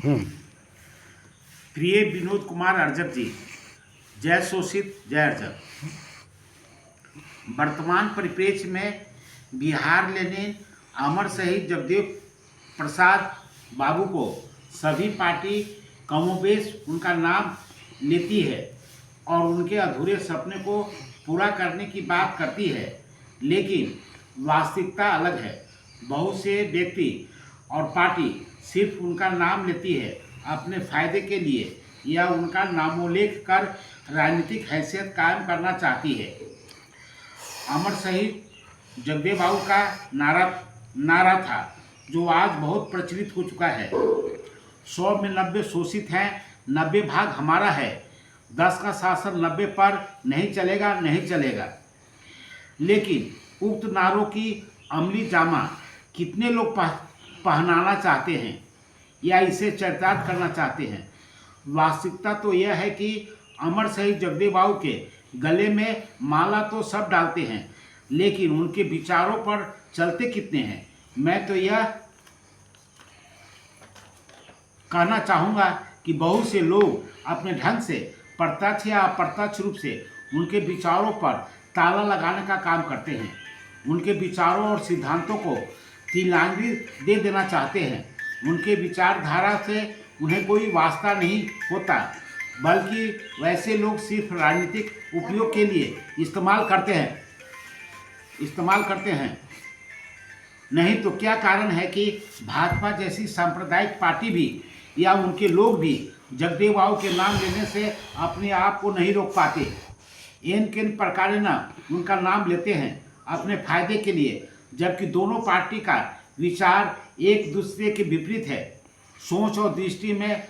प्रिय विनोद कुमार अर्जक जी, जय शोषित जय अर्जक। वर्तमान परिप्रेक्ष्य में बिहार लेनिन अमर शहीद जगदेव प्रसाद बाबू को सभी पार्टी कमोबेश उनका नाम लेती है और उनके अधूरे सपने को पूरा करने की बात करती है, लेकिन वास्तविकता अलग है। बहुत से व्यक्ति और पार्टी सिर्फ उनका नाम लेती है अपने फायदे के लिए या उनका नामोल्लेख कर राजनीतिक हैसियत कायम करना चाहती है। अमर शहीद जगदेव बाबू का नारा था जो आज बहुत प्रचलित हो चुका है। 100 में 90 शोषित हैं, 90 भाग हमारा है। 10 का शासन 90 पर नहीं चलेगा। लेकिन उक्त नारों की अमली जामा कितने लोग पहनाना चाहते हैं या इसे चरितार्थ करना चाहते हैं? वास्तविकता तो यह है कि अमर शहीद जगदेव बाबू के गले में माला तो सब डालते हैं, लेकिन उनके विचारों पर चलते कितने हैं? मैं तो यह कहना चाहूँगा कि बहुत से लोग अपने ढंग से प्रत्यक्ष या अप्रत्यक्ष रूप से उनके विचारों पर ताला लगाने का काम करते हैं। उनके विचारों और सिद्धांतों को तिलांगी दे देना चाहते हैं। उनके विचारधारा से उन्हें कोई वास्ता नहीं होता, बल्कि वैसे लोग सिर्फ राजनीतिक उपयोग के लिए इस्तेमाल करते हैं। नहीं तो क्या कारण है कि भाजपा जैसी सांप्रदायिक पार्टी भी या उनके लोग भी जगदेव बाबू के नाम लेने से अपने आप को नहीं रोक पाते। किन प्रकार न उनका नाम लेते हैं अपने फायदे के लिए, जबकि दोनों पार्टी का विचार एक दूसरे के विपरीत है। सोच और दृष्टि में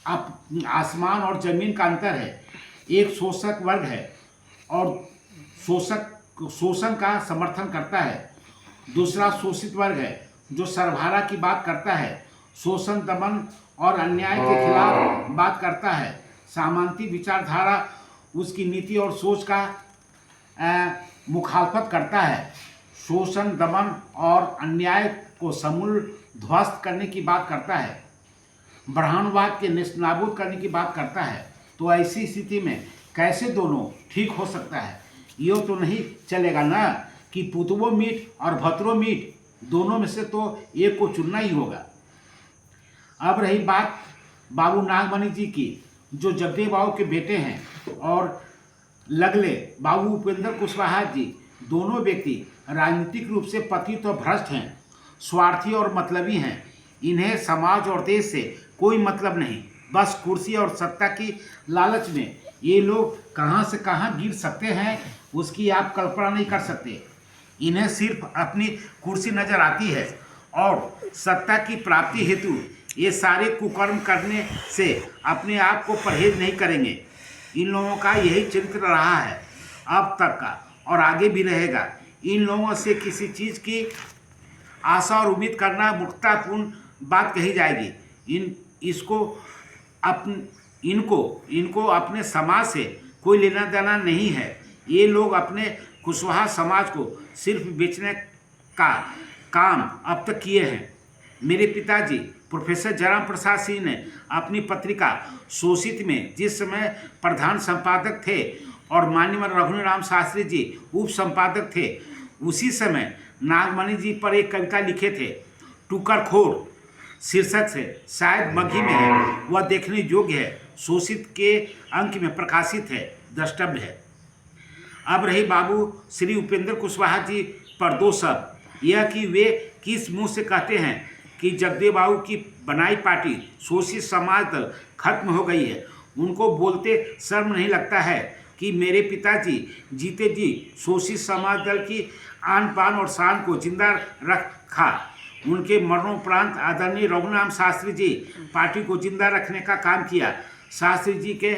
आसमान और जमीन का अंतर है। एक शोषक वर्ग है और शोषण का समर्थन करता है। दूसरा शोषित वर्ग है जो सर्वहारा की बात करता है, शोषण, दमन और अन्याय के खिलाफ बात करता है। सामंती विचारधारा उसकी नीति और सोच का मुखालफत करता है। शोषण, दमन और अन्याय को समूल ध्वस्त करने की बात करता है, ब्राह्मणवाद के नेस्तनाबूद करने की बात करता है। तो ऐसी स्थिति में कैसे दोनों ठीक हो सकता है? ये तो नहीं चलेगा ना कि पुतवो मीट और भतरो मीट, दोनों में से तो एक को चुनना ही होगा। अब रही बात बाबू नागमणि जी की, जो जगदेव बाबू के बेटे हैं, और लगले बाबू उपेंद्र कुशवाहा जी, दोनों व्यक्ति राजनीतिक रूप से पतित और भ्रष्ट हैं, स्वार्थी और मतलबी हैं। इन्हें समाज और देश से कोई मतलब नहीं, बस कुर्सी और सत्ता की लालच में ये लोग कहां से कहां गिर सकते हैं उसकी आप कल्पना नहीं कर सकते। इन्हें सिर्फ अपनी कुर्सी नजर आती है और सत्ता की प्राप्ति हेतु ये सारे कुकर्म करने से अपने आप को परहेज नहीं करेंगे। इन लोगों का यही चरित्र रहा है अब तक का और आगे भी रहेगा। इन लोगों से किसी चीज़ की आशा और उम्मीद करना मूर्खतापूर्ण बात कही जाएगी। इनको अपने समाज से कोई लेना देना नहीं है। ये लोग अपने कुशवाहा समाज को सिर्फ बेचने का काम अब तक किए हैं। मेरे पिताजी प्रोफेसर जयराम प्रसाद सिंह ने अपनी पत्रिका शोषित में जिस समय प्रधान संपादक थे और माननीय रघुनाथ राम शास्त्री जी उप संपादक थे, उसी समय नागमणि जी पर एक कविता लिखे थे, टुकरखोर शीर्षक से, शायद मघी में है, वह देखने योग्य है, शोषित के अंक में प्रकाशित है, द्रष्टव्य है। अब रही बाबू श्री उपेंद्र कुशवाहा जी पर दो शब्द, यह कि वे किस मुंह से कहते हैं कि जगदेव बाबू की बनाई पार्टी शोषित समाज दल खत्म हो गई है। उनको बोलते शर्म नहीं लगता है कि मेरे पिताजी जीते जी शोषित समाज दल की आन पान और शान को जिंदा रखा। उनके मरणोपरांत आदरणीय रघुनाथ शास्त्री जी पार्टी को जिंदा रखने का काम किया। शास्त्री जी के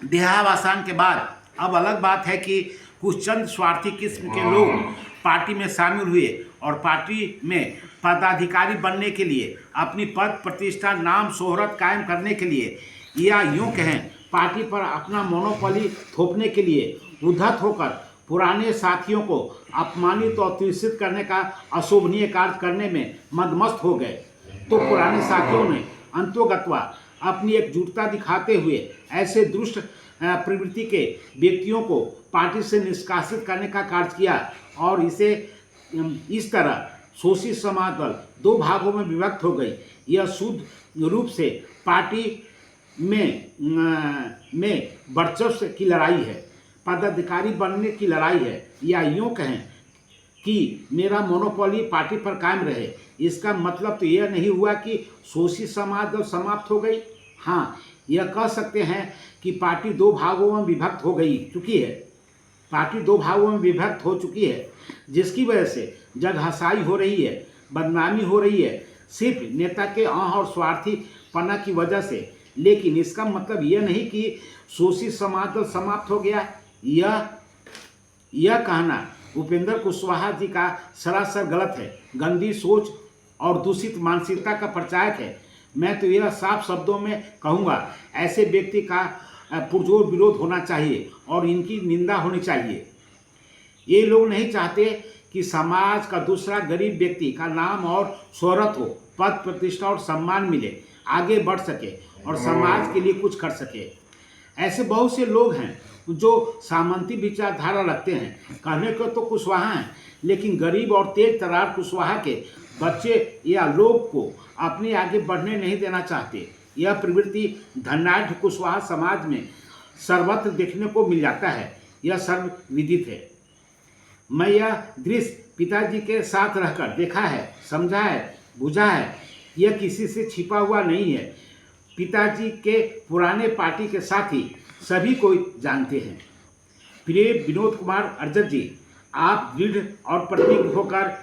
देहावसान के बाद अब अलग बात है कि कुछ चंद स्वार्थी किस्म के लोग पार्टी में शामिल हुए और पार्टी में पदाधिकारी बनने के लिए, अपनी पद प्रतिष्ठा, नाम शोहरत कायम करने के लिए, या यूँ कहें पार्टी पर अपना मोनोपोली थोपने के लिए उद्धत होकर पुराने साथियों को अपमानित और तिरस्कृत करने का अशोभनीय कार्य करने में मदमस्त हो गए। तो पुराने साथियों ने अंतोगत्वा अपनी एकजुटता दिखाते हुए ऐसे दुष्ट प्रवृत्ति के व्यक्तियों को पार्टी से निष्कासित करने का कार्य किया और इसे इस तरह शोषित समाज दल दो भागों में विभक्त हो गई। यह शुद्ध रूप से पार्टी में वर्चस्व की लड़ाई है, पदाधिकारी बनने की लड़ाई है, या यूँ कहें कि मेरा मोनोपोली पार्टी पर कायम रहे। इसका मतलब तो यह नहीं हुआ कि शोषित समाज दल समाप्त हो गई। हाँ, यह कह सकते हैं कि पार्टी दो भागों में विभक्त हो गई चुकी है, पार्टी दो भागों में विभक्त हो चुकी है, जिसकी वजह से जगहसाई हो रही है, बदनामी हो रही है, सिर्फ नेता के आह और स्वार्थी पना की वजह से। लेकिन इसका मतलब यह नहीं कि शोषित समाज दल समाप्त हो गया। यह कहना उपेंद्र कुशवाहा जी का सरासर गलत है, गंदी सोच और दूषित मानसिकता का प्रचारक है। मैं तो यह साफ शब्दों में कहूँगा, ऐसे व्यक्ति का पुरजोर विरोध होना चाहिए और इनकी निंदा होनी चाहिए। ये लोग नहीं चाहते कि समाज का दूसरा गरीब व्यक्ति का नाम और शोहरत हो, पद प्रतिष्ठा और सम्मान मिले, आगे बढ़ सके और समाज के लिए कुछ कर सके। ऐसे बहुत से लोग हैं जो सामंती विचारधारा रखते हैं। कहने को तो कुशवाहा हैं, लेकिन गरीब और तेज तरार कुशवाहा के बच्चे या लोग को अपने आगे बढ़ने नहीं देना चाहते। यह प्रवृत्ति धनाढ़ कुशवाहा समाज में सर्वत्र देखने को मिल जाता है, यह सर्वविदित है। मैं यह दृश्य पिताजी के साथ रहकर देखा है, समझा है, बुझा है, यह किसी से छिपा हुआ नहीं है। पिताजी के पुराने पार्टी के साथी सभी को जानते हैं। प्रिय विनोद कुमार अर्जन जी, आप दृढ़ और प्रतिज्ञ होकर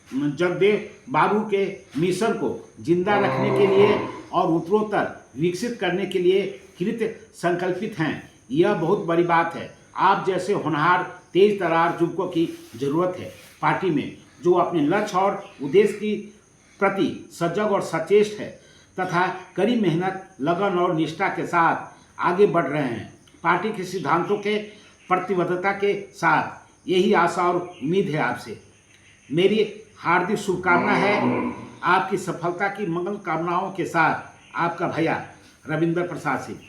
जगदेव बाबू के मिशन को जिंदा रखने के लिए और उत्तरोत्तर विकसित करने के लिए कृत संकल्पित हैं। यह बहुत बड़ी बात है। आप जैसे होनहार तेज तरार युवकों की जरूरत है पार्टी में, जो अपने लक्ष्य और उद्देश्य की प्रति सजग और सचेष्ट है तथा कड़ी मेहनत, लगन और निष्ठा के साथ आगे बढ़ रहे हैं। पार्टी के सिद्धांतों के प्रतिबद्धता के साथ यही आशा और उम्मीद है आपसे। मेरी हार्दिक शुभकामना है। आपकी सफलता की मंगल कामनाओं के साथ आपका भैया रविंद्र प्रसाद सिंह।